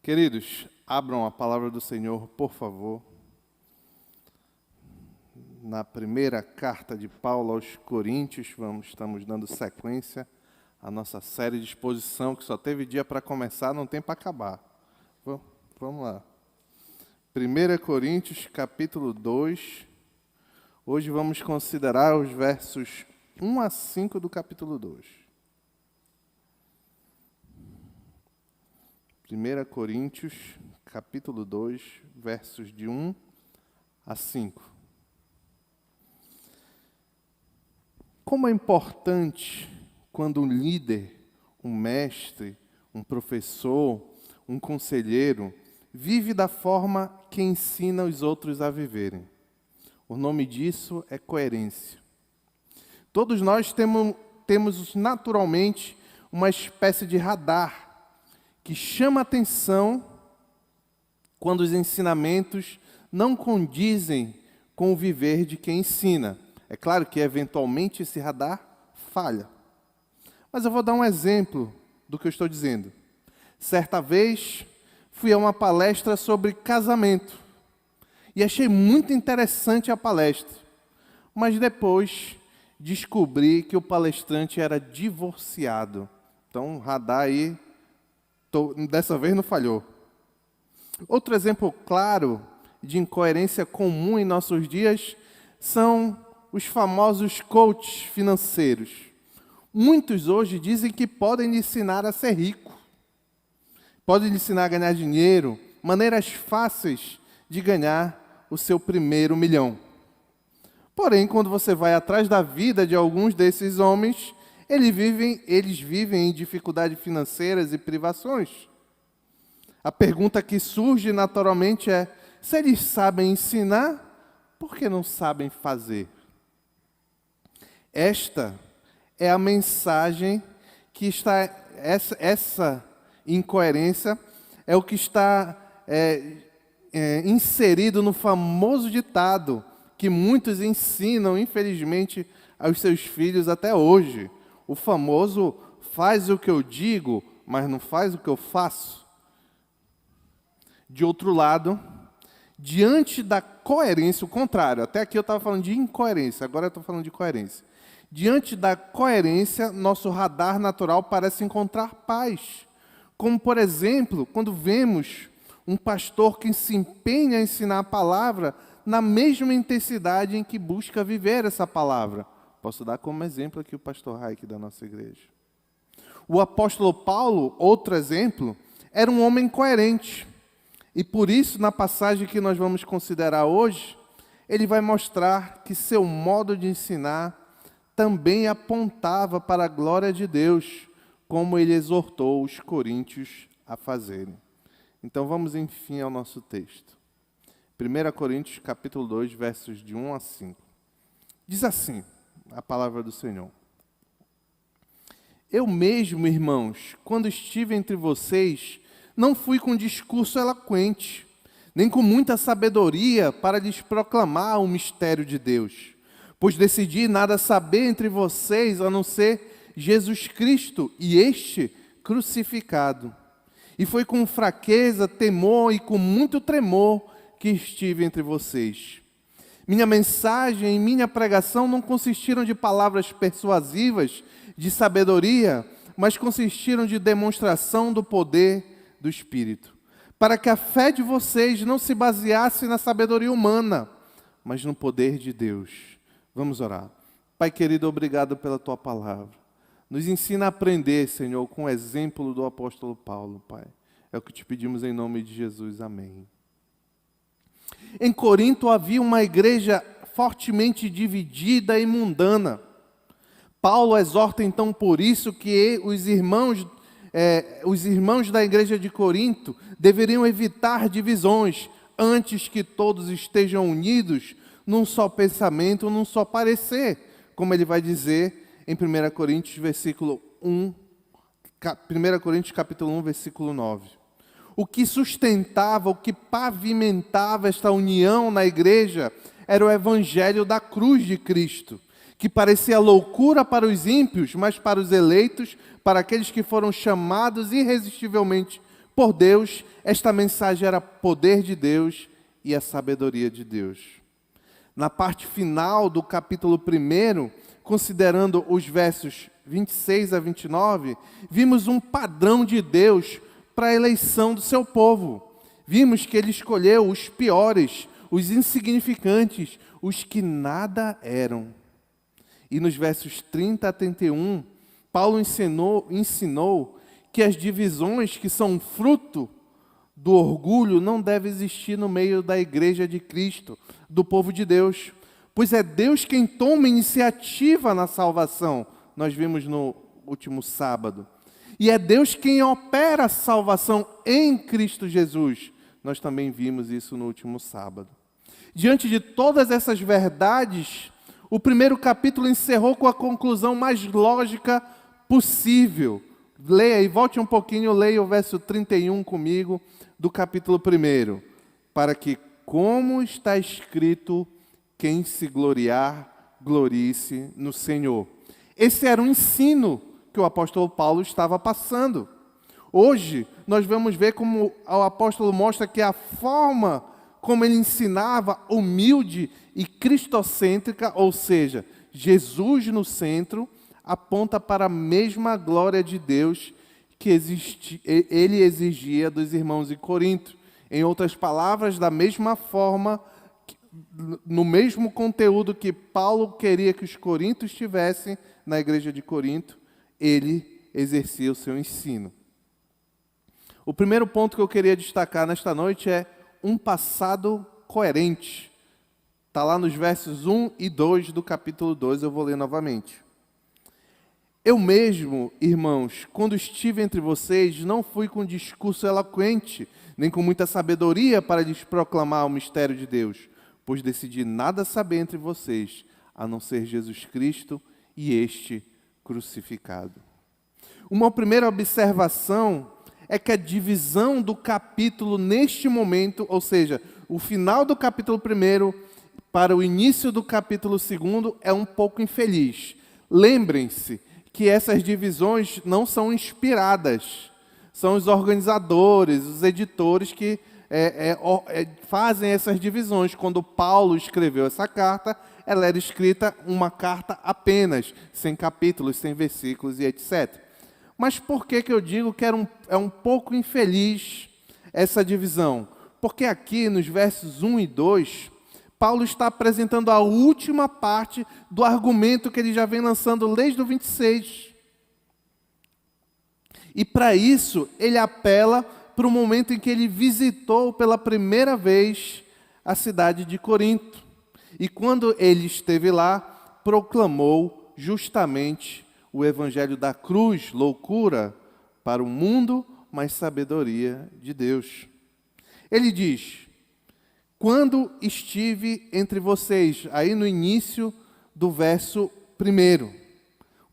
Queridos, abram a palavra do Senhor, por favor. Na primeira carta de Paulo aos Coríntios, estamos dando sequência à nossa série de exposição, que só teve dia para começar, não tem para acabar. Vamos lá. 1 Coríntios, capítulo 2. Hoje vamos considerar os versos 1 a 5 do capítulo 2. 1 Coríntios, capítulo 2, versos de 1 a 5. Como é importante quando um líder, um mestre, um professor, um conselheiro, vive da forma que ensina os outros a viverem. O nome disso é coerência. Todos nós temos naturalmente uma espécie de radar que chama atenção quando os ensinamentos não condizem com o viver de quem ensina. É claro que, eventualmente, esse radar falha. Mas eu vou dar um exemplo do que eu estou dizendo. Certa vez, fui a uma palestra sobre casamento. E achei muito interessante a palestra. Mas depois, descobri que o palestrante era divorciado. Então, o radar aí, dessa vez não falhou. Outro exemplo claro de incoerência comum em nossos dias são os famosos coaches financeiros. Muitos hoje dizem que podem lhe ensinar a ser rico, podem lhe ensinar a ganhar dinheiro, maneiras fáceis de ganhar o seu primeiro milhão. Porém, quando você vai atrás da vida de alguns desses homens, eles vivem em dificuldades financeiras e privações. A pergunta que surge naturalmente é: se eles sabem ensinar, por que não sabem fazer? Esta é a mensagem que está, essa incoerência é o que está inserido no famoso ditado que muitos ensinam, infelizmente, aos seus filhos até hoje. O famoso: faz o que eu digo, mas não faz o que eu faço. De outro lado, diante da coerência, o contrário, até aqui eu estava falando de incoerência, agora eu estou falando de coerência. Diante da coerência, nosso radar natural parece encontrar paz. Como, por exemplo, quando vemos um pastor que se empenha a ensinar a palavra na mesma intensidade em que busca viver essa palavra. Posso dar como exemplo aqui o pastor Raik da nossa igreja. O apóstolo Paulo, outro exemplo, era um homem coerente. E por isso, na passagem que nós vamos considerar hoje, ele vai mostrar que seu modo de ensinar também apontava para a glória de Deus, como ele exortou os coríntios a fazerem. Então vamos, enfim, ao nosso texto. 1 Coríntios, capítulo 2, versos de 1 a 5. Diz assim a palavra do Senhor: Eu mesmo, irmãos, quando estive entre vocês, não fui com discurso eloquente, nem com muita sabedoria para lhes proclamar o mistério de Deus, pois decidi nada saber entre vocês a não ser Jesus Cristo e este crucificado. E foi com fraqueza, temor e com muito tremor que estive entre vocês. Minha mensagem e minha pregação não consistiram de palavras persuasivas, de sabedoria, mas consistiram de demonstração do poder do Espírito, para que a fé de vocês não se baseasse na sabedoria humana, mas no poder de Deus. Vamos orar. Pai querido, obrigado pela Tua palavra. Nos ensina a aprender, Senhor, com o exemplo do apóstolo Paulo, Pai. É o que te pedimos em nome de Jesus. Amém. Em Corinto havia uma igreja fortemente dividida e mundana. Paulo exorta então por isso que os irmãos da igreja de Corinto deveriam evitar divisões, antes que todos estejam unidos num só pensamento, num só parecer, como ele vai dizer em 1 Coríntios, capítulo 1, versículo 9. O que sustentava, o que pavimentava esta união na igreja era o evangelho da cruz de Cristo, que parecia loucura para os ímpios, mas para os eleitos, para aqueles que foram chamados irresistivelmente por Deus, esta mensagem era poder de Deus e a sabedoria de Deus. Na parte final do capítulo 1, considerando os versos 26 a 29, vimos um padrão de Deus para a eleição do seu povo. Vimos que ele escolheu os piores, os insignificantes, os que nada eram. E nos versos 30 a 31, Paulo ensinou que as divisões que são fruto do orgulho não devem existir no meio da igreja de Cristo, do povo de Deus. Pois é Deus quem toma iniciativa na salvação, nós vimos no último sábado. E é Deus quem opera a salvação em Cristo Jesus. Nós também vimos isso no último sábado. Diante de todas essas verdades, o primeiro capítulo encerrou com a conclusão mais lógica possível. Leia e volte um pouquinho, leia o verso 31 comigo do capítulo 1. Para que, como está escrito, quem se gloriar, glorie-se no Senhor. Esse era o ensino que o apóstolo Paulo estava passando. Hoje, nós vamos ver como o apóstolo mostra que a forma como ele ensinava, humilde e cristocêntrica, ou seja, Jesus no centro, aponta para a mesma glória de Deus que ele exigia dos irmãos em Corinto. Em outras palavras, da mesma forma, no mesmo conteúdo que Paulo queria que os coríntios tivessem na igreja de Corinto, ele exercia o seu ensino. O primeiro ponto que eu queria destacar nesta noite é um passado coerente. Está lá nos versos 1 e 2 do capítulo 2, eu vou ler novamente. Eu mesmo, irmãos, quando estive entre vocês, não fui com discurso eloquente, nem com muita sabedoria para lhes proclamar o mistério de Deus, pois decidi nada saber entre vocês, a não ser Jesus Cristo e este crucificado. Uma primeira observação é que a divisão do capítulo neste momento, ou seja, o final do capítulo 1 para o início do capítulo 2 é um pouco infeliz. Lembrem-se que essas divisões não são inspiradas, são os organizadores, os editores que fazem essas divisões. Quando Paulo escreveu essa carta, ela era escrita uma carta apenas, sem capítulos, sem versículos e etc. Mas por que eu digo que é um pouco infeliz essa divisão? Porque aqui nos versos 1 e 2, Paulo está apresentando a última parte do argumento que ele já vem lançando desde o 26. E para isso, ele apela para o momento em que ele visitou pela primeira vez a cidade de Corinto. E quando ele esteve lá, proclamou justamente o evangelho da cruz, loucura para o mundo, mas sabedoria de Deus. Ele diz: quando estive entre vocês, aí no início do verso 1.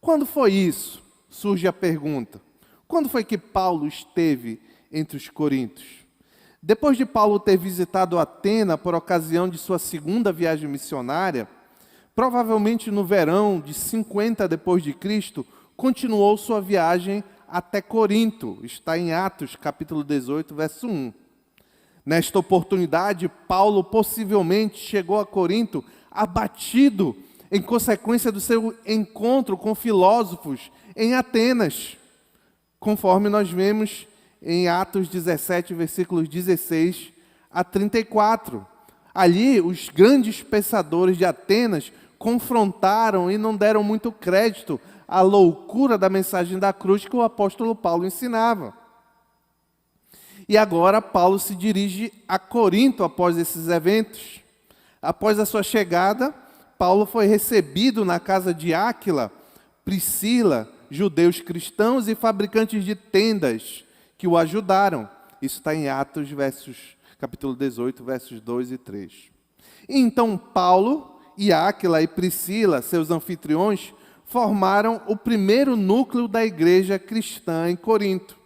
Quando foi isso? Surge a pergunta. Quando foi que Paulo esteve entre os coríntios? Depois de Paulo ter visitado Atena por ocasião de sua segunda viagem missionária, provavelmente no verão de 50 depois de Cristo, continuou sua viagem até Corinto. Está em Atos, capítulo 18, verso 1. Nesta oportunidade, Paulo possivelmente chegou a Corinto abatido em consequência do seu encontro com filósofos em Atenas, conforme nós vemos em Atos 17, versículos 16 a 34. Ali, os grandes pensadores de Atenas confrontaram e não deram muito crédito à loucura da mensagem da cruz que o apóstolo Paulo ensinava. E agora Paulo se dirige a Corinto após esses eventos. Após a sua chegada, Paulo foi recebido na casa de Áquila, Priscila, judeus cristãos e fabricantes de tendas que o ajudaram. Isso está em Atos, capítulo 18, versos 2 e 3. E então Paulo e Áquila e Priscila, seus anfitriões, formaram o primeiro núcleo da igreja cristã em Corinto,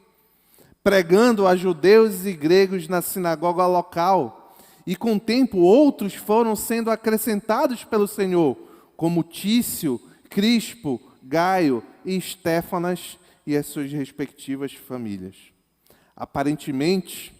pregando a judeus e gregos na sinagoga local. E com o tempo outros foram sendo acrescentados pelo Senhor, como Tício, Crispo, Gaio e Estéfanas e as suas respectivas famílias. Aparentemente,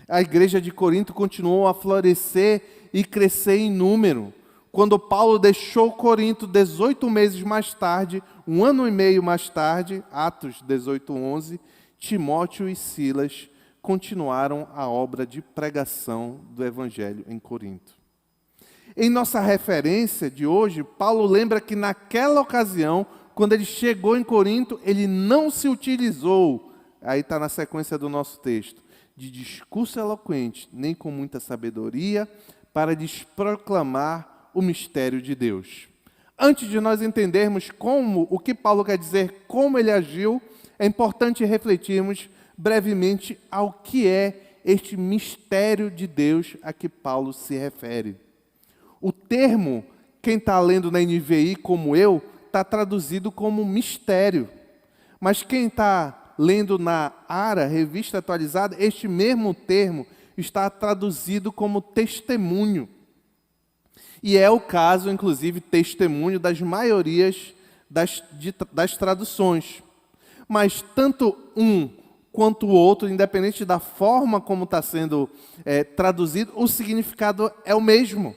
a igreja de Corinto continuou a florescer e crescer em número. Quando Paulo deixou Corinto 18 meses mais tarde, 1 ano e meio mais tarde, Atos 18:11, Timóteo e Silas continuaram a obra de pregação do evangelho em Corinto. Em nossa referência de hoje, Paulo lembra que naquela ocasião, quando ele chegou em Corinto, ele não se utilizou, aí está na sequência do nosso texto, de discurso eloquente, nem com muita sabedoria, para lhes proclamar o mistério de Deus. Antes de nós entendermos o que Paulo quer dizer, como ele agiu, é importante refletirmos brevemente ao que é este mistério de Deus a que Paulo se refere. O termo, quem está lendo na NVI como eu, está traduzido como mistério. Mas quem está lendo na ARA, Revista Atualizada, este mesmo termo está traduzido como testemunho. E é o caso, inclusive, testemunho das maiorias das traduções. Mas tanto um quanto o outro, independente da forma como está sendo traduzido, o significado é o mesmo.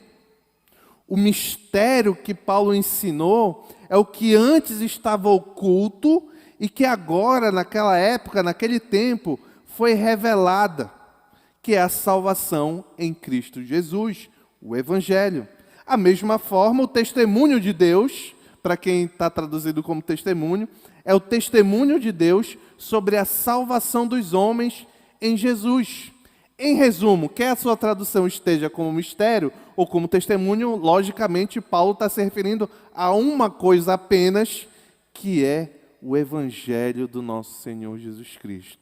O mistério que Paulo ensinou é o que antes estava oculto e que agora, naquela época, naquele tempo, foi revelada, que é a salvação em Cristo Jesus, o Evangelho. A mesma forma, o testemunho de Deus, para quem está traduzido como testemunho, é o testemunho de Deus sobre a salvação dos homens em Jesus. Em resumo, quer a sua tradução esteja como mistério ou como testemunho, logicamente Paulo está se referindo a uma coisa apenas, que é o Evangelho do nosso Senhor Jesus Cristo.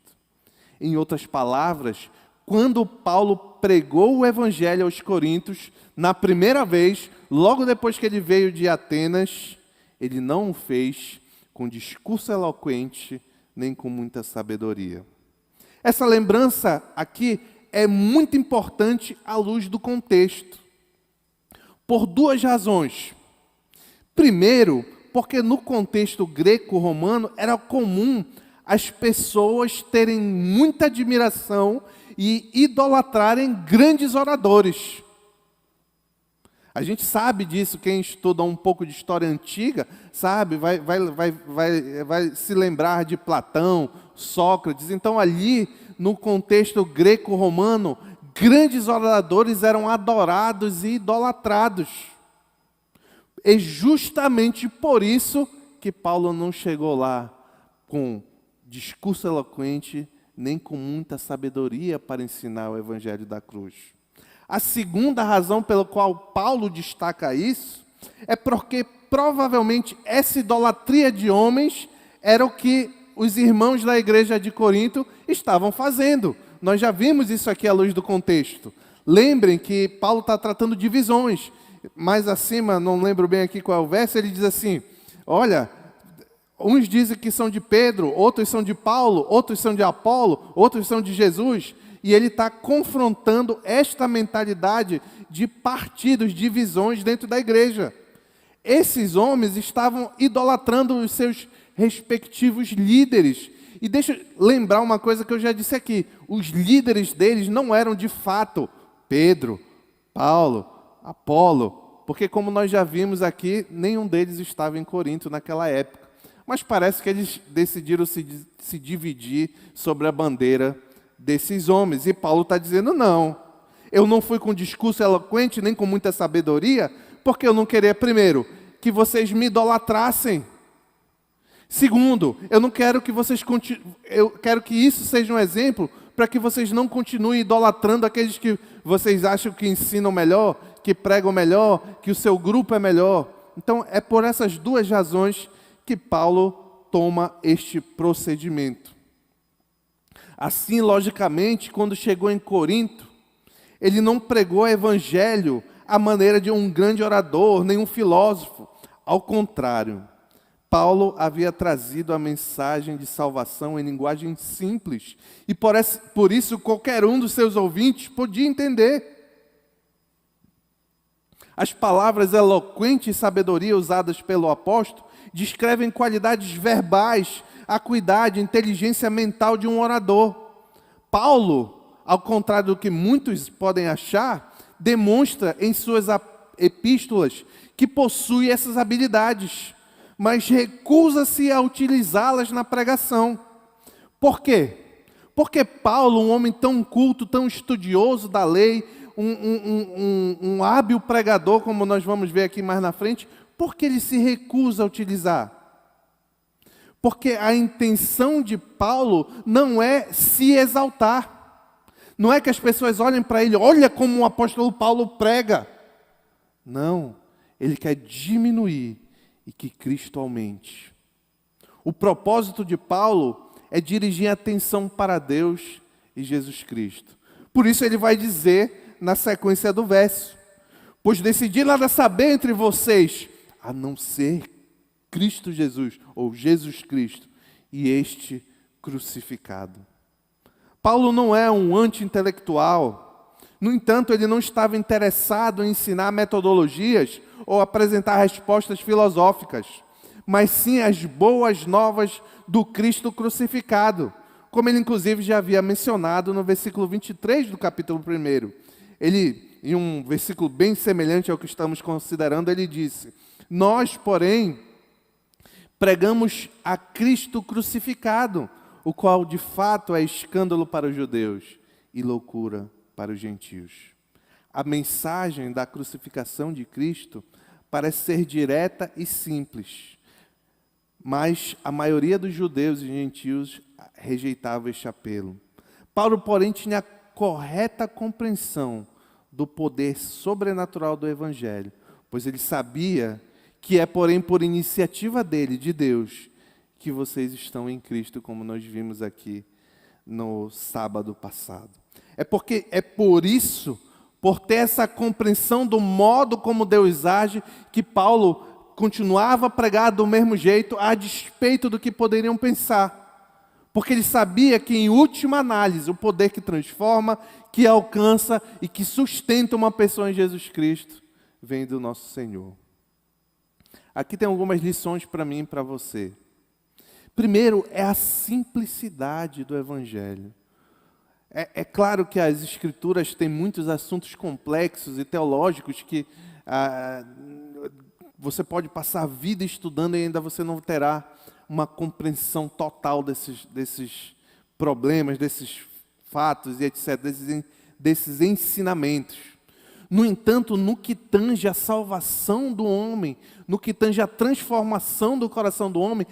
Em outras palavras, quando Paulo pregou o Evangelho aos Coríntios, na primeira vez, logo depois que ele veio de Atenas, ele não o fez com discurso eloquente, nem com muita sabedoria. Essa lembrança aqui é muito importante à luz do contexto, por duas razões. Primeiro, porque no contexto greco-romano era comum as pessoas terem muita admiração e idolatrarem grandes oradores. A gente sabe disso, quem estuda um pouco de história antiga, sabe, vai se lembrar de Platão, Sócrates. Então, ali, no contexto greco-romano, grandes oradores eram adorados e idolatrados. É justamente por isso que Paulo não chegou lá com discurso eloquente, nem com muita sabedoria para ensinar o Evangelho da cruz. A segunda razão pela qual Paulo destaca isso é porque provavelmente essa idolatria de homens era o que os irmãos da igreja de Corinto estavam fazendo. Nós já vimos isso aqui à luz do contexto. Lembrem que Paulo está tratando de visões. Mais acima, não lembro bem aqui qual é o verso, ele diz assim, olha, uns dizem que são de Pedro, outros são de Paulo, outros são de Apolo, outros são de Jesus. E ele está confrontando esta mentalidade de partidos, de divisões dentro da igreja. Esses homens estavam idolatrando os seus respectivos líderes. E deixa eu lembrar uma coisa que eu já disse aqui. Os líderes deles não eram de fato Pedro, Paulo, Apolo, porque como nós já vimos aqui, nenhum deles estava em Corinto naquela época. Mas parece que eles decidiram se dividir sobre a bandeira desses homens. E Paulo está dizendo, não, eu não fui com discurso eloquente, nem com muita sabedoria, porque eu não queria, primeiro, que vocês me idolatrassem. Segundo, eu não quero que vocês eu quero que isso seja um exemplo para que vocês não continuem idolatrando aqueles que vocês acham que ensinam melhor, que pregam melhor, que o seu grupo é melhor. Então, é por essas duas razões que Paulo toma este procedimento. Assim, logicamente, quando chegou em Corinto, ele não pregou o evangelho à maneira de um grande orador, nem um filósofo. Ao contrário, Paulo havia trazido a mensagem de salvação em linguagem simples. E por isso qualquer um dos seus ouvintes podia entender. As palavras eloquente e sabedoria usadas pelo apóstolo descrevem qualidades verbais, acuidade, inteligência mental de um orador. Paulo, ao contrário do que muitos podem achar, demonstra em suas epístolas que possui essas habilidades, mas recusa-se a utilizá-las na pregação. Por quê? Porque Paulo, um homem tão culto, tão estudioso da lei, um hábil pregador, como nós vamos ver aqui mais na frente, por que ele se recusa a utilizar? Porque a intenção de Paulo não é se exaltar. Não é que as pessoas olhem para ele, olha como o apóstolo Paulo prega. Não, ele quer diminuir e que Cristo aumente. O propósito de Paulo é dirigir a atenção para Deus e Jesus Cristo. Por isso ele vai dizer na sequência do verso: pois decidi nada saber entre vocês, a não ser Cristo Jesus, ou Jesus Cristo, e este crucificado. Paulo não é um anti-intelectual. No entanto, ele não estava interessado em ensinar metodologias ou apresentar respostas filosóficas, mas sim as boas novas do Cristo crucificado, como ele inclusive já havia mencionado no versículo 23 do capítulo 1. Ele, em um versículo bem semelhante ao que estamos considerando, ele disse: nós, porém, pregamos a Cristo crucificado, o qual de fato é escândalo para os judeus e loucura para os gentios. A mensagem da crucificação de Cristo parece ser direta e simples, mas a maioria dos judeus e gentios rejeitava este apelo. Paulo, porém, tinha a correta compreensão do poder sobrenatural do Evangelho, pois ele sabia que é, porém, por iniciativa dele, de Deus, que vocês estão em Cristo, como nós vimos aqui no sábado passado. É por isso, por ter essa compreensão do modo como Deus age, que Paulo continuava a pregar do mesmo jeito, a despeito do que poderiam pensar. Porque ele sabia que, em última análise, o poder que transforma, que alcança e que sustenta uma pessoa em Jesus Cristo, vem do nosso Senhor. Aqui tem algumas lições para mim e para você. Primeiro, é a simplicidade do Evangelho. É claro que as Escrituras têm muitos assuntos complexos e teológicos que você pode passar a vida estudando e ainda você não terá uma compreensão total desses problemas, desses fatos e etc., desses ensinamentos. No entanto, no que tange a salvação do homem, no que tange a transformação do coração do homem,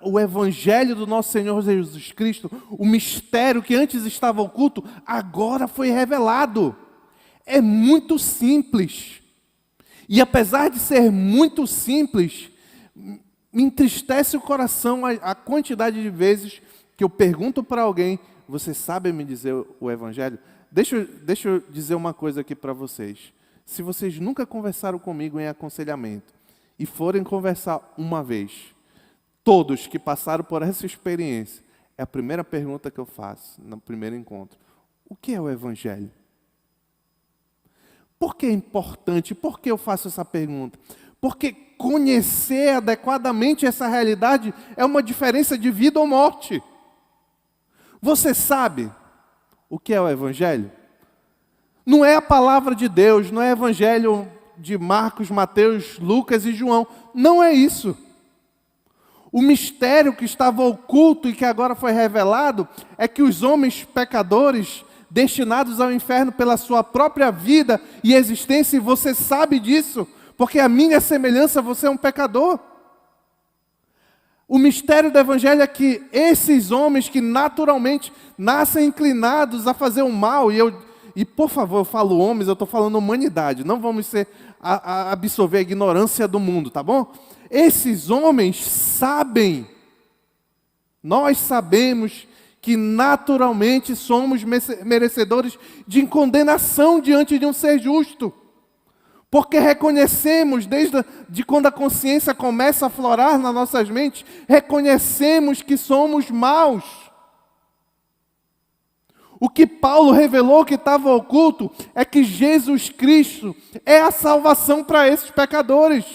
o Evangelho do nosso Senhor Jesus Cristo, o mistério que antes estava oculto, agora foi revelado. É muito simples. E apesar de ser muito simples, me entristece o coração a quantidade de vezes que eu pergunto para alguém: você sabe me dizer o Evangelho? Deixa eu dizer uma coisa aqui para vocês. Se vocês nunca conversaram comigo em aconselhamento e forem conversar uma vez, todos que passaram por essa experiência, é a primeira pergunta que eu faço no primeiro encontro: o que é o Evangelho? Por que é importante? Por que eu faço essa pergunta? Porque conhecer adequadamente essa realidade é uma diferença de vida ou morte. Você sabe o que é o Evangelho? Não é a palavra de Deus, não é o Evangelho de Marcos, Mateus, Lucas e João. Não é isso. O mistério que estava oculto e que agora foi revelado é que os homens pecadores, destinados ao inferno pela sua própria vida e existência, e você sabe disso, porque a minha semelhança, você é um pecador. O mistério do Evangelho é que esses homens que naturalmente nascem inclinados a fazer o mal, e por favor, eu falo homens, eu estou falando humanidade, não vamos absorver a ignorância do mundo, tá bom? Esses homens sabem, nós sabemos que naturalmente somos merecedores de condenação diante de um ser justo. Porque reconhecemos, desde quando a consciência começa a aflorar nas nossas mentes, reconhecemos que somos maus. O que Paulo revelou que estava oculto é que Jesus Cristo é a salvação para esses pecadores.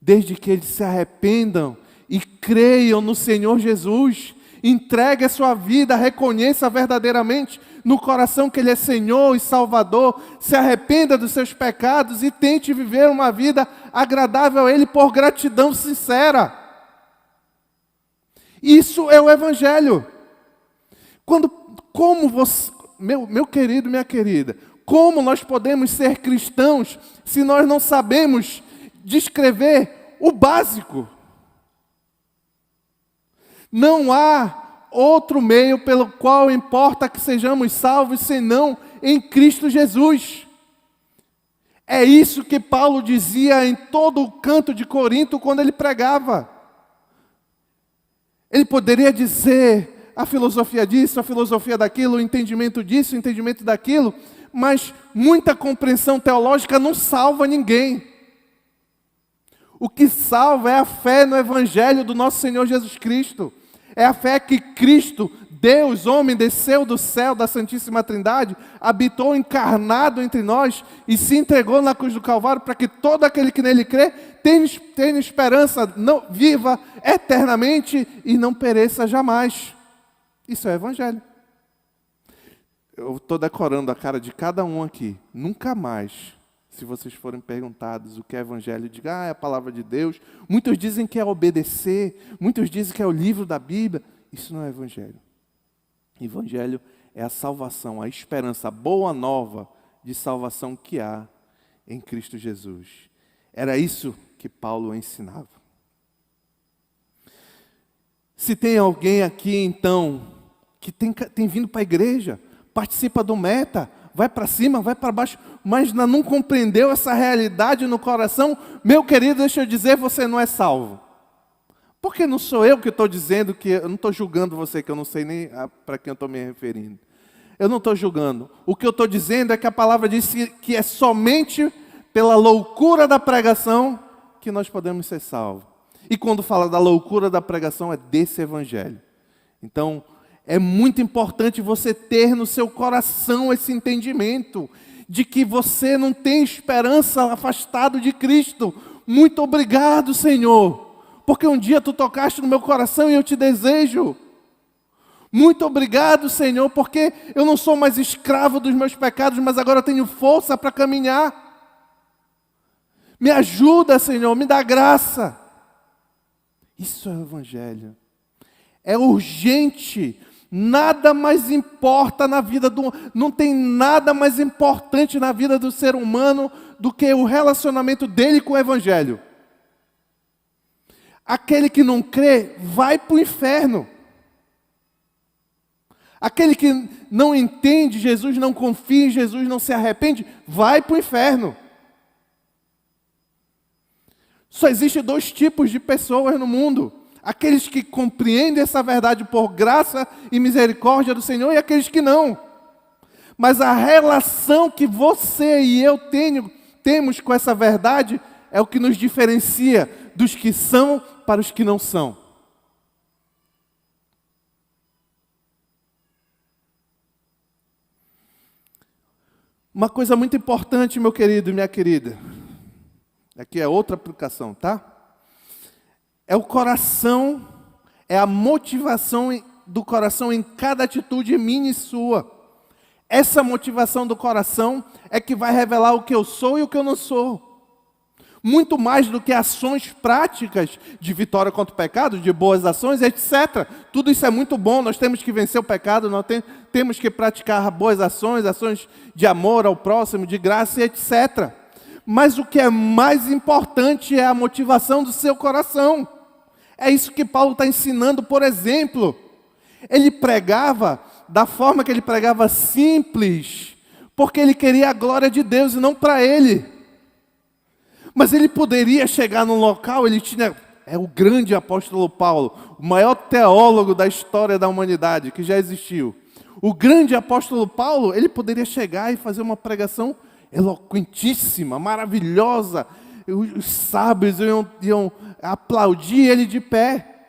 Desde que eles se arrependam e creiam no Senhor Jesus, entregue a sua vida, reconheça verdadeiramente no coração que Ele é Senhor e Salvador, se arrependa dos seus pecados e tente viver uma vida agradável a Ele por gratidão sincera. Isso é o Evangelho. Como você, meu querido, minha querida, como nós podemos ser cristãos se nós não sabemos descrever o básico? Não há outro meio pelo qual importa que sejamos salvos senão em Cristo Jesus. É isso que Paulo dizia em todo o canto de Corinto quando ele pregava. Ele poderia dizer a filosofia disso, a filosofia daquilo, o entendimento disso, o entendimento daquilo, mas muita compreensão teológica não salva ninguém. O que salva é a fé no Evangelho do nosso Senhor Jesus Cristo. É a fé que Cristo, Deus, homem, desceu do céu da Santíssima Trindade, habitou encarnado entre nós e se entregou na cruz do Calvário para que todo aquele que nele crê tenha esperança, não, viva eternamente e não pereça jamais. Isso é o Evangelho. Eu estou decorando a cara de cada um aqui. Nunca mais, se vocês forem perguntados o que é Evangelho, diga, é a palavra de Deus. Muitos dizem que é obedecer, muitos dizem que é o livro da Bíblia. Isso não é Evangelho. Evangelho é a salvação, a esperança, a boa nova de salvação que há em Cristo Jesus. Era isso que Paulo ensinava. Se tem alguém aqui, então, que tem vindo para a igreja, participa do Meta, vai para cima, vai para baixo, mas não compreendeu essa realidade no coração, meu querido, deixa eu dizer, você não é salvo. Porque não sou eu que estou dizendo que, eu não estou julgando você, que eu não sei nem para quem eu estou me referindo. Eu não estou julgando. O que eu estou dizendo é que a palavra diz que é somente pela loucura da pregação que nós podemos ser salvos. E quando fala da loucura da pregação, é desse Evangelho. Então, é muito importante você ter no seu coração esse entendimento de que você não tem esperança afastado de Cristo. Muito obrigado, Senhor, porque um dia tu tocaste no meu coração e eu te desejo. Muito obrigado, Senhor, porque eu não sou mais escravo dos meus pecados, mas agora eu tenho força para caminhar. Me ajuda, Senhor, me dá graça. Isso é o Evangelho. É urgente. Nada mais importa na vida não tem nada mais importante na vida do ser humano do que o relacionamento dele com o Evangelho. Aquele que não crê vai para o inferno. Aquele que não entende Jesus, não confia em Jesus, não se arrepende, vai para o inferno. Só existem dois tipos de pessoas no mundo. Aqueles que compreendem essa verdade por graça e misericórdia do Senhor e aqueles que não. Mas a relação que você e eu temos com essa verdade é o que nos diferencia dos que são para os que não são. Uma coisa muito importante, meu querido e minha querida, aqui é outra aplicação, tá? É o coração, é a motivação do coração em cada atitude minha e sua. Essa motivação do coração é que vai revelar o que eu sou e o que eu não sou. Muito mais do que ações práticas de vitória contra o pecado, de boas ações, etc. Tudo isso é muito bom, nós temos que vencer o pecado, nós temos que praticar boas ações, ações de amor ao próximo, de graça, etc. Mas o que é mais importante é a motivação do seu coração. É isso que Paulo está ensinando, por exemplo. Ele pregava da forma que ele pregava simples, porque ele queria a glória de Deus e não para ele. Mas ele poderia chegar num local, é o grande apóstolo Paulo, o maior teólogo da história da humanidade que já existiu. O grande apóstolo Paulo, ele poderia chegar e fazer uma pregação eloquentíssima, maravilhosa. Os sábios iam aplaudir ele de pé.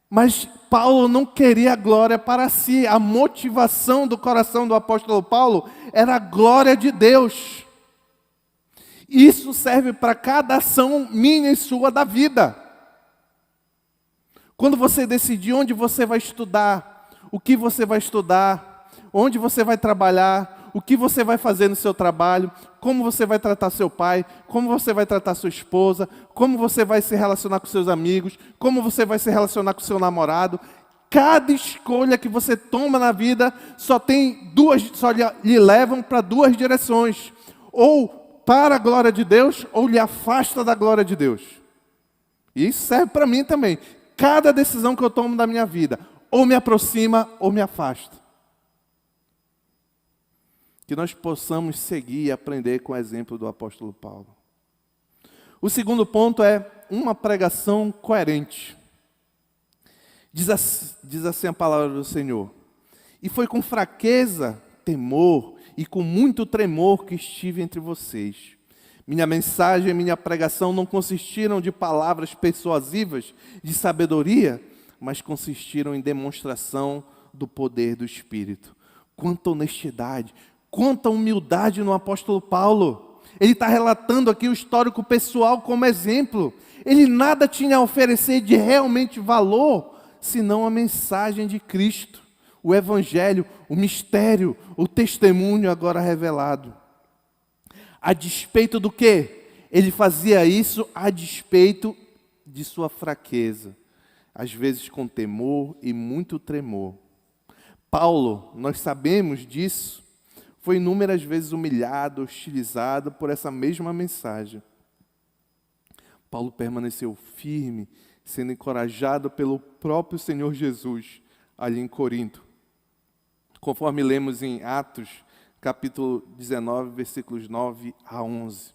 Mas Paulo não queria a glória para si. A motivação do coração do apóstolo Paulo era a glória de Deus. Isso serve para cada ação minha e sua da vida. Quando você decidir onde você vai estudar, o que você vai estudar, onde você vai trabalhar, o que você vai fazer no seu trabalho, como você vai tratar seu pai, como você vai tratar sua esposa, como você vai se relacionar com seus amigos, como você vai se relacionar com seu namorado. Cada escolha que você toma na vida só lhe levam para duas direções. Ou para a glória de Deus, ou lhe afasta da glória de Deus. E isso serve para mim também. Cada decisão que eu tomo na minha vida, ou me aproxima, ou me afasta. Que nós possamos seguir e aprender com o exemplo do apóstolo Paulo. O segundo ponto é uma pregação coerente. Diz assim a palavra do Senhor: e foi com fraqueza, temor e com muito tremor que estive entre vocês. Minha mensagem e minha pregação não consistiram de palavras persuasivas de sabedoria, mas consistiram em demonstração do poder do Espírito. Quanta honestidade, quanta humildade no apóstolo Paulo. Ele está relatando aqui o histórico pessoal como exemplo. Ele nada tinha a oferecer de realmente valor, senão a mensagem de Cristo, o Evangelho, o mistério, o testemunho agora revelado. A despeito do quê? Ele fazia isso a despeito de sua fraqueza, às vezes com temor e muito tremor. Paulo, nós sabemos disso, foi inúmeras vezes humilhado, hostilizado por essa mesma mensagem. Paulo permaneceu firme, sendo encorajado pelo próprio Senhor Jesus, ali em Corinto. Conforme lemos em Atos, capítulo 19, versículos 9 a 11.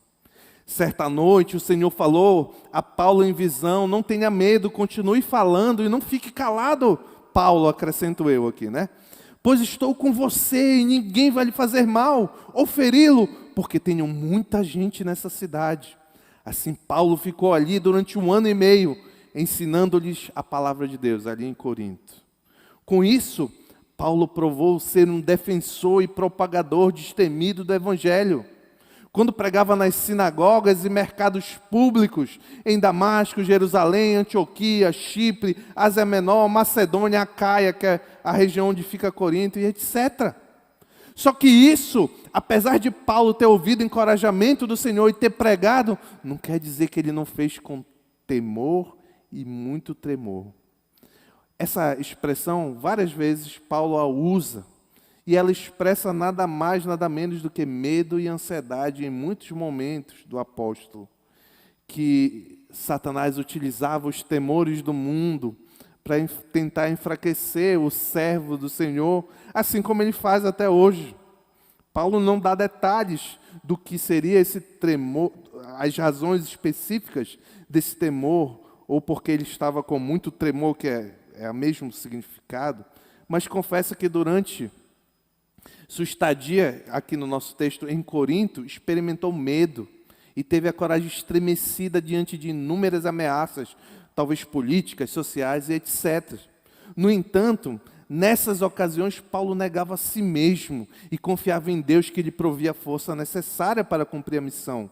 Certa noite o Senhor falou a Paulo em visão: não tenha medo, continue falando e não fique calado. Paulo, acrescento eu aqui, né? Pois estou com você e ninguém vai lhe fazer mal ou feri-lo, porque tenho muita gente nessa cidade. Assim Paulo ficou ali durante 1 ano e meio, ensinando-lhes a palavra de Deus, ali em Corinto. Com isso, Paulo provou ser um defensor e propagador destemido do Evangelho. Quando pregava nas sinagogas e mercados públicos, em Damasco, Jerusalém, Antioquia, Chipre, Ásia Menor, Macedônia, Acaia, que é a região onde fica Corinto, e etc. Só que isso, apesar de Paulo ter ouvido o encorajamento do Senhor e ter pregado, não quer dizer que ele não fez com temor e muito tremor. Essa expressão, várias vezes, Paulo a usa. E ela expressa nada mais, nada menos do que medo e ansiedade em muitos momentos do apóstolo. Que Satanás utilizava os temores do mundo para tentar enfraquecer o servo do Senhor, assim como ele faz até hoje. Paulo não dá detalhes do que seria esse tremor, as razões específicas desse temor, ou porque ele estava com muito tremor, que é o mesmo significado, mas confessa que durante sua estadia, aqui no nosso texto, em Corinto, experimentou medo e teve a coragem estremecida diante de inúmeras ameaças, talvez políticas, sociais e etc. No entanto, nessas ocasiões, Paulo negava a si mesmo e confiava em Deus que lhe provia a força necessária para cumprir a missão.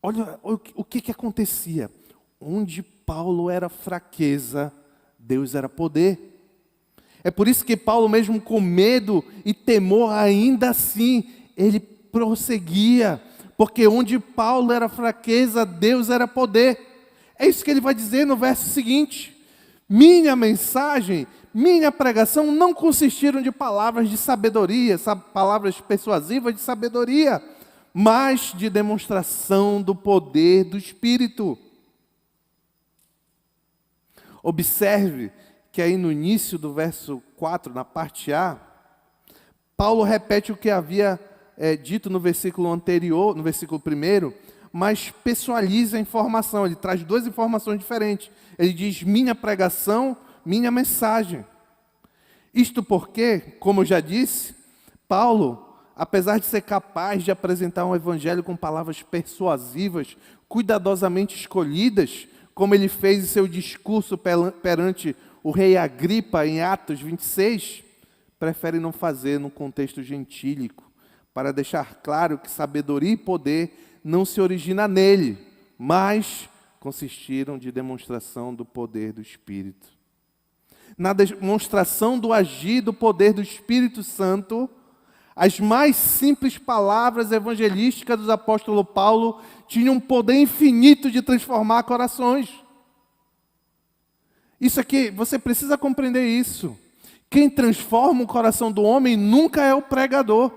Olha o que acontecia. Onde Paulo era fraqueza, Deus era poder. É por isso que Paulo, mesmo com medo e temor, ainda assim, ele prosseguia. Porque onde Paulo era fraqueza, Deus era poder. É isso que ele vai dizer no verso seguinte: minha mensagem, minha pregação não consistiram de palavras de sabedoria, palavras persuasivas de sabedoria, mas de demonstração do poder do Espírito. Observe que aí no início do verso 4, na parte A, Paulo repete o que havia dito no versículo anterior, no versículo 1, mas pessoaliza a informação. Ele traz duas informações diferentes. Ele diz: minha pregação, minha mensagem. Isto porque, como eu já disse, Paulo, apesar de ser capaz de apresentar um evangelho com palavras persuasivas, cuidadosamente escolhidas, como ele fez em seu discurso perante o rei Agripa em Atos 26, prefere não fazer num contexto gentílico, para deixar claro que sabedoria e poder não se origina nele, mas consistiram de demonstração do poder do Espírito. Na demonstração do agir do poder do Espírito Santo, as mais simples palavras evangelísticas do apóstolo Paulo tinham um poder infinito de transformar corações. Isso aqui, você precisa compreender isso. Quem transforma o coração do homem nunca é o pregador.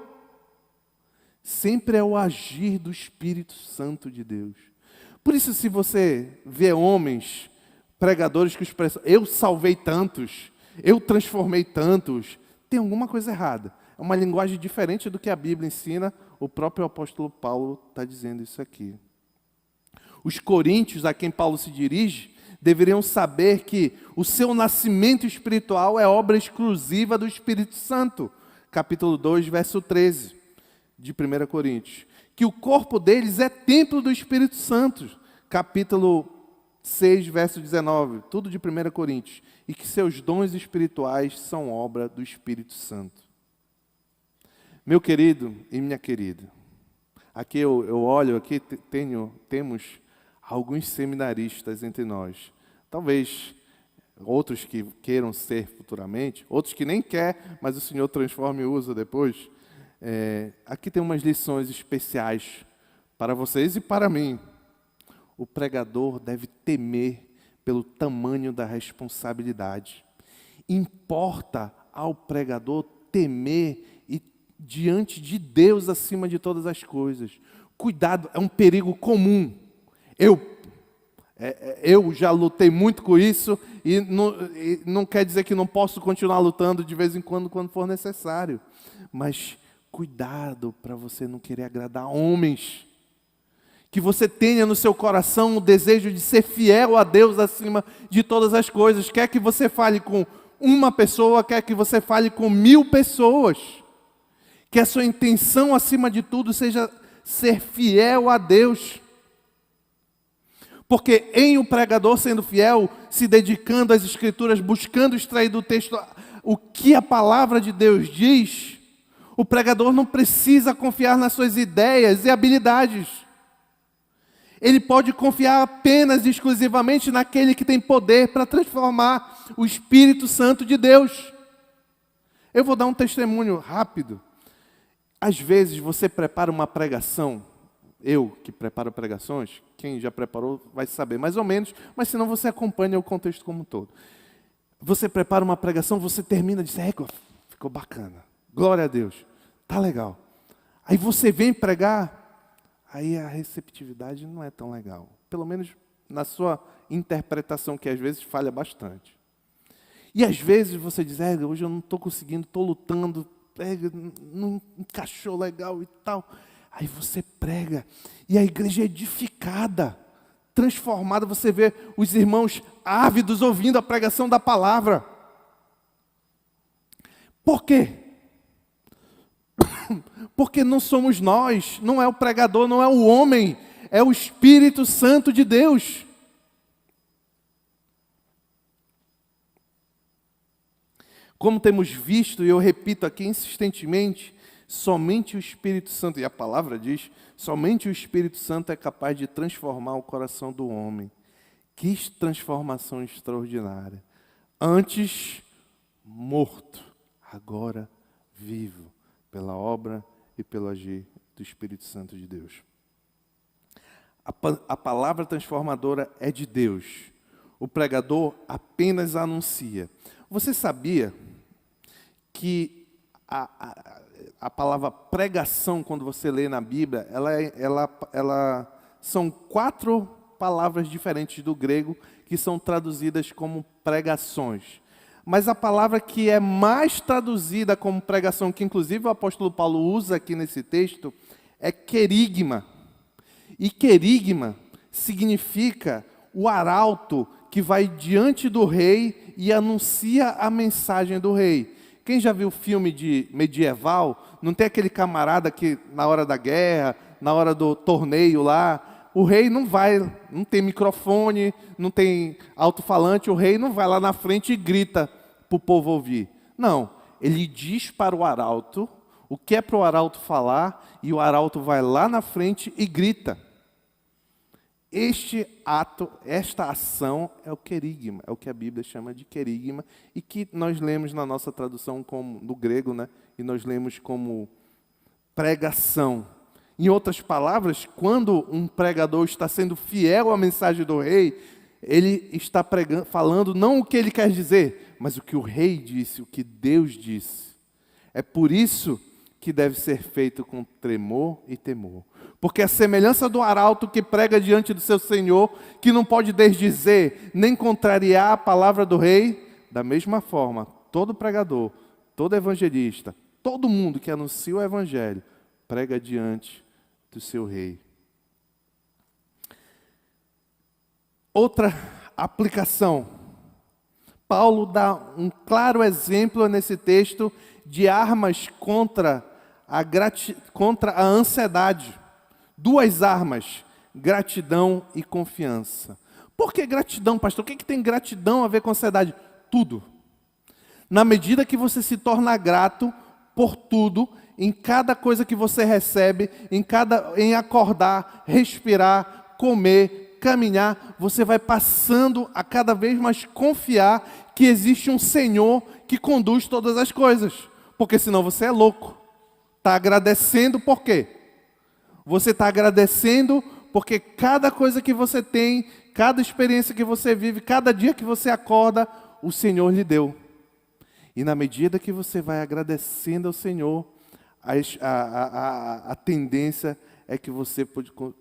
Sempre é o agir do Espírito Santo de Deus. Por isso, se você vê homens, pregadores que expressam, eu salvei tantos, eu transformei tantos, tem alguma coisa errada. É uma linguagem diferente do que a Bíblia ensina, o próprio apóstolo Paulo está dizendo isso aqui. Os coríntios, a quem Paulo se dirige, deveriam saber que o seu nascimento espiritual é obra exclusiva do Espírito Santo. Capítulo 2, verso 13, de 1 Coríntios. Que o corpo deles é templo do Espírito Santo. Capítulo 6, verso 19, tudo de 1 Coríntios. E que seus dons espirituais são obra do Espírito Santo. Meu querido e minha querida, aqui eu olho, aqui temos alguns seminaristas entre nós. Talvez outros que queiram ser futuramente, outros que nem quer, mas o Senhor transforma e usa depois. Aqui tem umas lições especiais para vocês e para mim. O pregador deve temer pelo tamanho da responsabilidade. Importa ao pregador temer e diante de Deus acima de todas as coisas. Cuidado, é um perigo comum. Eu já lutei muito com isso e não quer dizer que não posso continuar lutando de vez em quando for necessário. Mas cuidado para você não querer agradar homens. Que você tenha no seu coração o desejo de ser fiel a Deus acima de todas as coisas. Quer que você fale com uma pessoa, quer que você fale com 1000 pessoas. Que a sua intenção acima de tudo seja ser fiel a Deus. Porque em o pregador sendo fiel, se dedicando às Escrituras, buscando extrair do texto o que a palavra de Deus diz, o pregador não precisa confiar nas suas ideias e habilidades. Ele pode confiar apenas e exclusivamente naquele que tem poder para transformar, o Espírito Santo de Deus. Eu vou dar um testemunho rápido. Às vezes você prepara uma pregação, eu que preparo pregações, quem já preparou vai saber mais ou menos, mas senão você acompanha o contexto como um todo. Você prepara uma pregação, você termina e diz, ficou bacana, glória a Deus, tá legal. Aí você vem pregar, aí a receptividade não é tão legal, pelo menos na sua interpretação, que às vezes falha bastante. E às vezes você diz, hoje eu não estou conseguindo, estou lutando, não encaixou legal e tal. Aí você prega, e a igreja é edificada, transformada, você vê os irmãos ávidos ouvindo a pregação da palavra. Por quê? Porque não somos nós, não é o pregador, não é o homem, é o Espírito Santo de Deus. Como temos visto, e eu repito aqui insistentemente, somente o Espírito Santo, e a palavra diz, somente o Espírito Santo é capaz de transformar o coração do homem. Que transformação extraordinária. Antes morto, agora vivo, pela obra e pelo agir do Espírito Santo de Deus. A palavra transformadora é de Deus. O pregador apenas anuncia. Você sabia que a palavra pregação, quando você lê na Bíblia, ela são 4 palavras diferentes do grego que são traduzidas como pregações. Mas a palavra que é mais traduzida como pregação, que inclusive o apóstolo Paulo usa aqui nesse texto, é querigma. E querigma significa o arauto que vai diante do rei e anuncia a mensagem do rei. Quem já viu filme de medieval, não tem aquele camarada que na hora da guerra, na hora do torneio lá, o rei não vai, não tem microfone, não tem alto-falante, o rei não vai lá na frente e grita para o povo ouvir. Não, ele diz para o arauto o que é para o arauto falar, e o arauto vai lá na frente e grita. Este ato, esta ação é o querigma, é o que a Bíblia chama de querigma, e que nós lemos na nossa tradução como, do grego, né? E nós lemos como pregação. Em outras palavras, quando um pregador está sendo fiel à mensagem do rei, ele está falando não o que ele quer dizer, mas o que o rei disse, o que Deus disse. É por isso que deve ser feito com tremor e temor. Porque a semelhança do arauto que prega diante do seu senhor, que não pode desdizer nem contrariar a palavra do rei, da mesma forma, todo pregador, todo evangelista, todo mundo que anuncia o evangelho, prega diante do seu rei. Outra aplicação. Paulo dá um claro exemplo nesse texto de armas contra a ansiedade. Duas armas, gratidão e confiança. Por que gratidão, pastor? O que tem gratidão a ver com ansiedade? Tudo. Na medida que você se torna grato por tudo, em cada coisa que você recebe, em acordar, respirar, comer, caminhar, você vai passando a cada vez mais confiar que existe um Senhor que conduz todas as coisas. Porque senão você é louco. Está agradecendo por quê? Você está agradecendo porque cada coisa que você tem, cada experiência que você vive, cada dia que você acorda, o Senhor lhe deu. E na medida que você vai agradecendo ao Senhor, a tendência é que você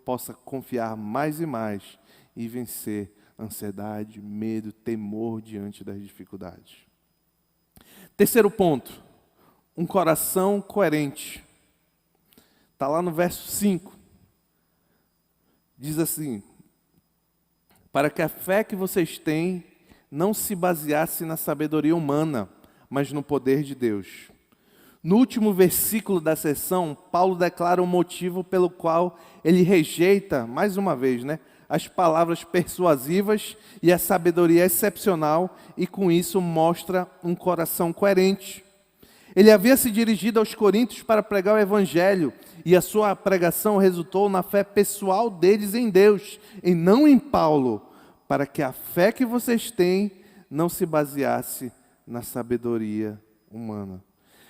possa confiar mais e mais e vencer ansiedade, medo, temor diante das dificuldades. Terceiro ponto, um coração coerente. Está lá no verso 5. Diz assim: para que a fé que vocês têm não se baseasse na sabedoria humana, mas no poder de Deus. No último versículo da sessão, Paulo declara o motivo pelo qual ele rejeita, mais uma vez, as palavras persuasivas e a sabedoria excepcional, e com isso mostra um coração coerente. Ele havia se dirigido aos coríntios para pregar o evangelho, e a sua pregação resultou na fé pessoal deles em Deus, e não em Paulo, para que a fé que vocês têm não se baseasse na sabedoria humana.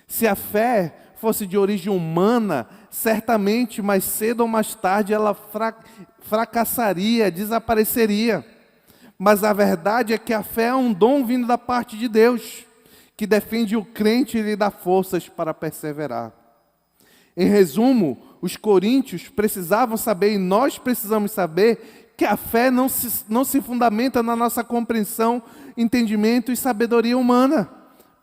Se a fé fosse de origem humana, certamente mais cedo ou mais tarde ela fracassaria, desapareceria. Mas a verdade é que a fé é um dom vindo da parte de Deus, que defende o crente e lhe dá forças para perseverar. Em resumo, os coríntios precisavam saber, e nós precisamos saber, que a fé não se fundamenta na nossa compreensão, entendimento e sabedoria humana,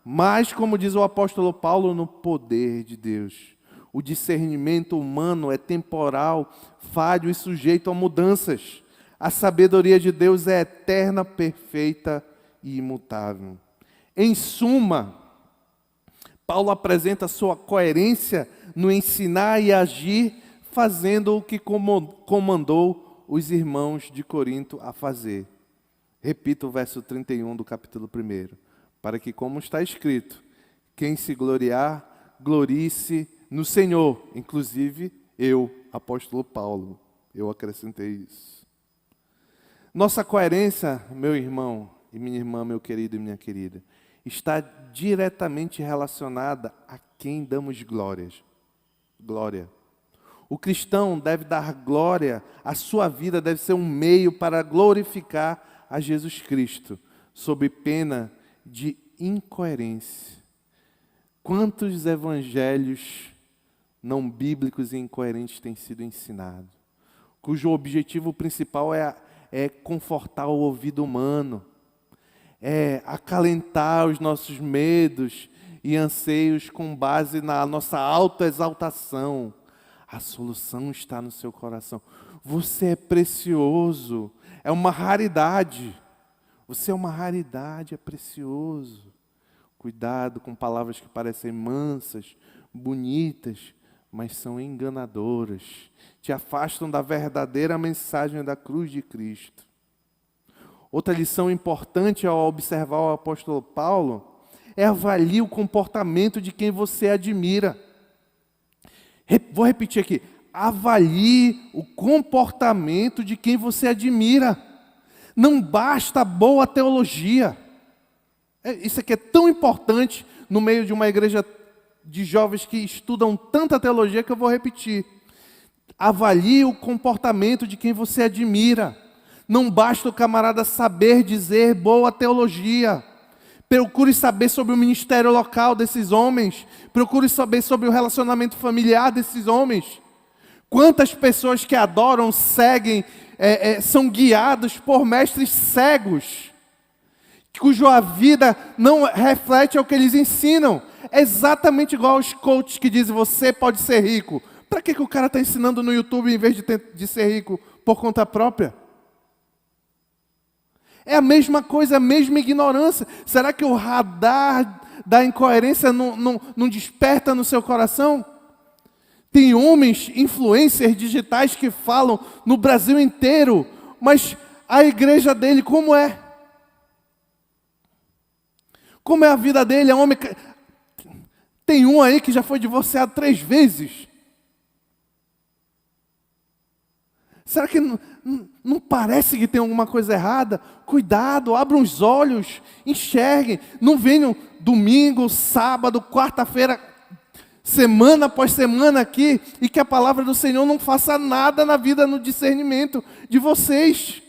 mas, como diz o apóstolo Paulo, no poder de Deus. O discernimento humano é temporal, falho e sujeito a mudanças. A sabedoria de Deus é eterna, perfeita e imutável. Em suma, Paulo apresenta sua coerência no ensinar e agir, fazendo o que comandou os irmãos de Corinto a fazer. Repito o verso 31 do capítulo 1. Para que, como está escrito, quem se gloriar, glorie-se no Senhor. Inclusive, eu, apóstolo Paulo, eu acrescentei isso. Nossa coerência, meu irmão e minha irmã, meu querido e minha querida, está diretamente relacionada a quem damos glória. O cristão deve dar glória, a sua vida deve ser um meio para glorificar a Jesus Cristo, sob pena de incoerência. Quantos evangelhos não bíblicos e incoerentes têm sido ensinados, cujo objetivo principal é confortar o ouvido humano, é acalentar os nossos medos e anseios com base na nossa autoexaltação. A solução está no seu coração. Você é precioso, é uma raridade. Você é uma raridade, é precioso. Cuidado com palavras que parecem mansas, bonitas, mas são enganadoras. Te afastam da verdadeira mensagem da cruz de Cristo. Outra lição importante ao observar o apóstolo Paulo é avaliar o comportamento de quem você admira. Vou repetir aqui. avalie o comportamento de quem você admira. Não basta boa teologia. Isso aqui é tão importante no meio de uma igreja de jovens que estudam tanta teologia que eu vou repetir. Avalie o comportamento de quem você admira. Não basta o camarada saber dizer boa teologia. Procure saber sobre o ministério local desses homens. Procure saber sobre o relacionamento familiar desses homens. Quantas pessoas que adoram, seguem, são guiados por mestres cegos, cuja vida não reflete ao que eles ensinam. É exatamente igual aos coaches que dizem, você pode ser rico. Para que o cara está ensinando no YouTube em vez de ser rico por conta própria? É a mesma coisa, a mesma ignorância. Será que o radar da incoerência não desperta no seu coração? Tem homens, influencers digitais que falam no Brasil inteiro, mas a igreja dele como é? Como é a vida dele? É homem. Tem um aí que já foi divorciado 3 vezes. Será que não parece que tem alguma coisa errada? Cuidado, abram os olhos, enxerguem. Não venham domingo, sábado, quarta-feira, semana após semana aqui, e que a palavra do Senhor não faça nada na vida, no discernimento de vocês.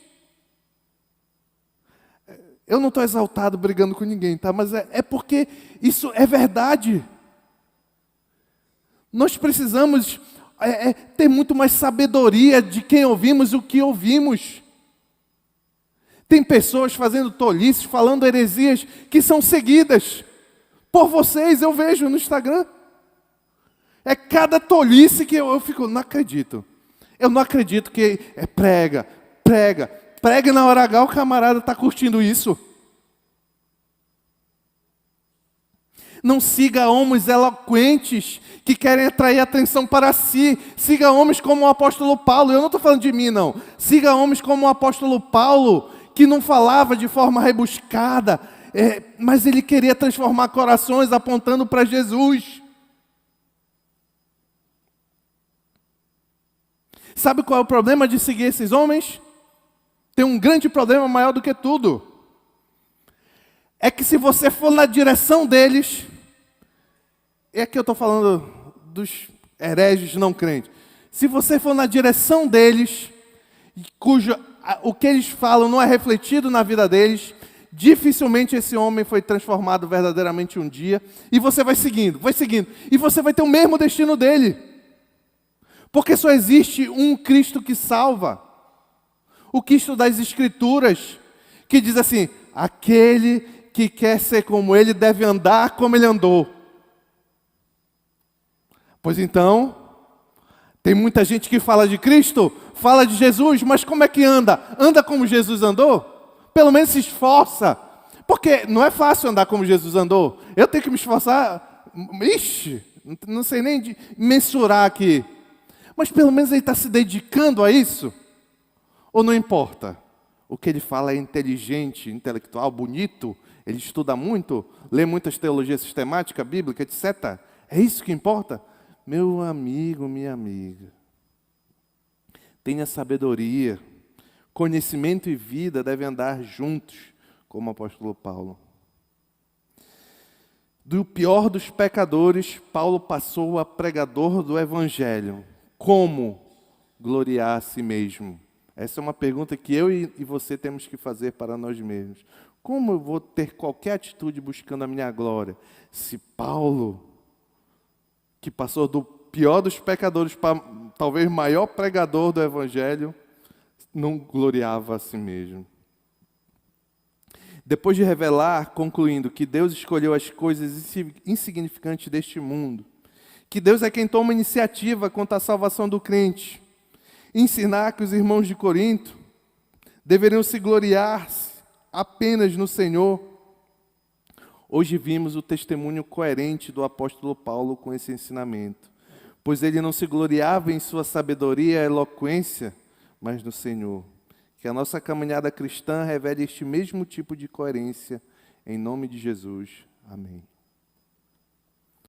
Eu não estou exaltado brigando com ninguém, tá? Mas é porque isso é verdade. Nós precisamos ter muito mais sabedoria de quem ouvimos e o que ouvimos. Tem pessoas fazendo tolices, falando heresias que são seguidas por vocês, eu vejo no Instagram. É cada tolice que eu fico, não acredito. Eu não acredito que prega. Prega na hora H, o camarada está curtindo isso. Não siga homens eloquentes que querem atrair atenção para si. Siga homens como o apóstolo Paulo. Eu não estou falando de mim, não. Siga homens como o apóstolo Paulo, que não falava de forma rebuscada, mas ele queria transformar corações apontando para Jesus. Sabe qual é o problema de seguir esses homens? Tem um grande problema maior do que tudo. É que se você for na direção deles, é que eu estou falando dos hereges não crentes. Se você for na direção deles, o que eles falam não é refletido na vida deles, dificilmente esse homem foi transformado verdadeiramente um dia, e você vai seguindo, e você vai ter o mesmo destino dele. Porque só existe um Cristo que salva. O Cristo das Escrituras, que diz assim, aquele que quer ser como ele deve andar como ele andou. Pois então, tem muita gente que fala de Cristo, fala de Jesus, mas como é que anda? Anda como Jesus andou? Pelo menos se esforça. Porque não é fácil andar como Jesus andou. Eu tenho que me esforçar, não sei nem mensurar aqui. Mas pelo menos ele está se dedicando a isso? Ou não importa? O que ele fala é inteligente, intelectual, bonito, ele estuda muito, lê muitas teologias sistemáticas, bíblica, etc. É isso que importa? Meu amigo, minha amiga, tenha sabedoria. Conhecimento e vida devem andar juntos, como o apóstolo Paulo. Do pior dos pecadores, Paulo passou a pregador do Evangelho. Como gloriar a si mesmo? Essa é uma pergunta que eu e você temos que fazer para nós mesmos. Como eu vou ter qualquer atitude buscando a minha glória? Se Paulo, que passou do pior dos pecadores para talvez maior pregador do Evangelho, não gloriava a si mesmo. Depois de revelar, concluindo, que Deus escolheu as coisas insignificantes deste mundo, que Deus é quem toma iniciativa quanto à salvação do crente, ensinar que os irmãos de Corinto deveriam se gloriar apenas no Senhor. Hoje vimos o testemunho coerente do apóstolo Paulo com esse ensinamento, pois ele não se gloriava em sua sabedoria e eloquência, mas no Senhor. Que a nossa caminhada cristã revele este mesmo tipo de coerência, em nome de Jesus. Amém.